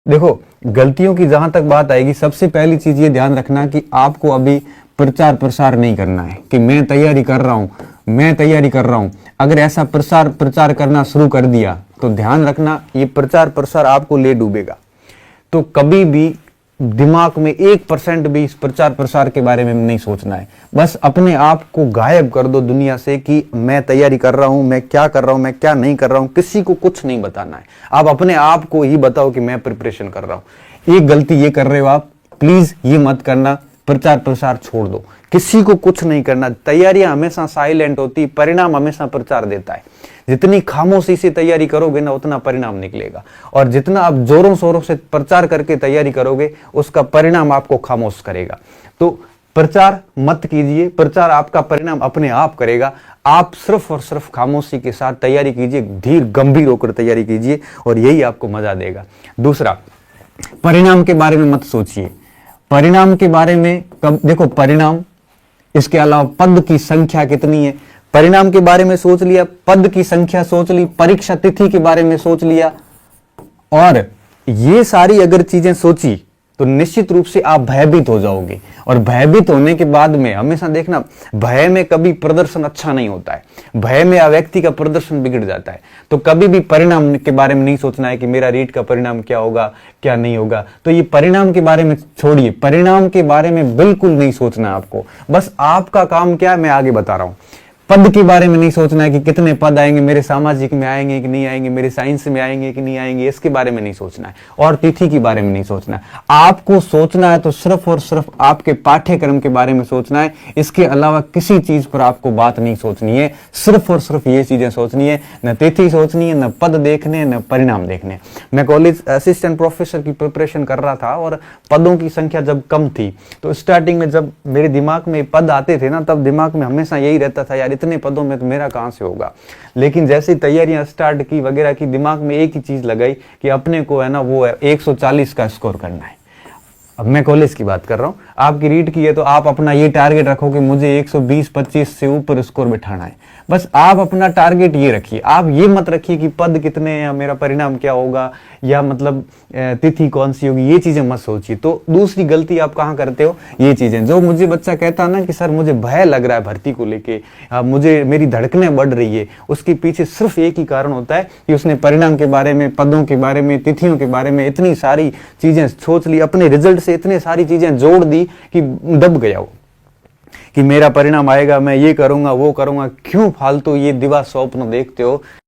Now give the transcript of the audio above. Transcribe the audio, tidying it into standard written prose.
देखो, गलतियों की जहां तक बात आएगी, सबसे पहली चीज ये ध्यान रखना कि आपको अभी प्रचार प्रसार नहीं करना है कि मैं तैयारी कर रहा हूं, मैं तैयारी कर रहा हूं। अगर ऐसा प्रसार प्रचार करना शुरू कर दिया तो ध्यान रखना ये प्रचार प्रसार आपको ले डूबेगा। तो कभी भी दिमाग में 1% भी इस प्रचार प्रसार के बारे में नहीं सोचना है। बस अपने आप को गायब कर दो दुनिया से कि मैं तैयारी कर रहा हूं, मैं क्या कर रहा हूं, मैं क्या नहीं कर रहा हूं। किसी को कुछ नहीं बताना है, आप अपने आप को ही बताओ कि मैं प्रिपरेशन कर रहा हूं। एक गलती ये कर रहे हो आप, प्लीज ये मत करना, प्रचार प्रसार छोड़ दो, किसी को कुछ नहीं करना। तैयारियां हमेशा साइलेंट होती, परिणाम हमेशा प्रचार देता है। जितनी खामोशी से तैयारी करोगे ना, उतना परिणाम निकलेगा। और जितना आप जोरों शोरों से प्रचार करके तैयारी करोगे, उसका परिणाम आपको खामोश करेगा। तो प्रचार मत कीजिए, प्रचार आपका परिणाम अपने आप करेगा। आप सिर्फ और सिर्फ खामोशी के साथ तैयारी कीजिए, धीर गंभीर होकर तैयारी कीजिए, और यही आपको मजा देगा। दूसरा, परिणाम के बारे में मत सोचिए। परिणाम के बारे में देखो, परिणाम, इसके अलावा पद की संख्या कितनी है, परिणाम के बारे में सोच लिया, पद की संख्या सोच ली, परीक्षा तिथि के बारे में सोच लिया, और ये सारी अगर चीजें सोची तो निश्चित रूप से आप भयभीत हो जाओगे। और भयभीत होने के बाद में हमेशा देखना, भय में कभी प्रदर्शन अच्छा नहीं होता है, भय में व्यक्ति का प्रदर्शन बिगड़ जाता है। तो कभी भी परिणाम के बारे में नहीं सोचना है कि मेरा रीट का परिणाम क्या होगा, क्या नहीं होगा। तो ये परिणाम के बारे में छोड़िए, परिणाम के बारे में बिल्कुल नहीं सोचना आपको। बस आपका काम क्या है, मैं आगे बता रहा हूं। पद के बारे में नहीं सोचना है कि कितने पद आएंगे, मेरे सामाजिक में आएंगे कि नहीं आएंगे, मेरे साइंस में आएंगे कि नहीं आएंगे, इसके बारे में नहीं सोचना है। और तिथि के बारे में नहीं सोचना है। आपको सोचना है तो सिर्फ और सिर्फ आपके पाठ्यक्रम के बारे में सोचना है। इसके अलावा किसी चीज पर आपको बात नहीं सोचनी है। सिर्फ और सिर्फ ये चीजें सोचनी है, न तिथि सोचनी है, न पद देखने, न परिणाम देखने। मैं कॉलेज असिस्टेंट प्रोफेसर की प्रिपरेशन कर रहा था, और पदों की संख्या जब कम थी, तो स्टार्टिंग में जब मेरे दिमाग में पद आते थे ना, तब दिमाग में हमेशा यही रहता था, यार इतने पदों में तो मेरा कहां से होगा। लेकिन जैसे तैयारियां स्टार्ट की वगैरह की, दिमाग में एक ही चीज लगाई कि अपने को है ना, वो है 140 का स्कोर करना है। अब मैं कॉलेज की बात कर रहा हूं, आपकी रीट की है तो आप अपना ये टारगेट रखो कि मुझे 120-25 से ऊपर स्कोर बिठाना है। बस आप अपना टारगेट ये रखिए। आप ये मत रखिए कि पद कितने हैं या मेरा परिणाम क्या होगा, या मतलब तिथि कौन सी होगी, ये चीजें मत सोचिए। तो दूसरी गलती आप कहां करते हो, ये चीजें। जो मुझे बच्चा कहता ना कि सर मुझे भय लग रहा है भर्ती को लेके, मुझे मेरी धड़कनें बढ़ रही है, उसके पीछे सिर्फ एक ही कारण होता है कि उसने परिणाम के बारे में, पदों के बारे में, तिथियों के बारे में इतनी सारी चीजें सोच ली, अपने रिजल्ट से इतने सारी चीजें जोड़ दी कि दब गया वो, कि मेरा परिणाम आएगा, मैं ये करूंगा, वो करूंगा। क्यों फालतू ये दिवा स्वप्न देखते हो।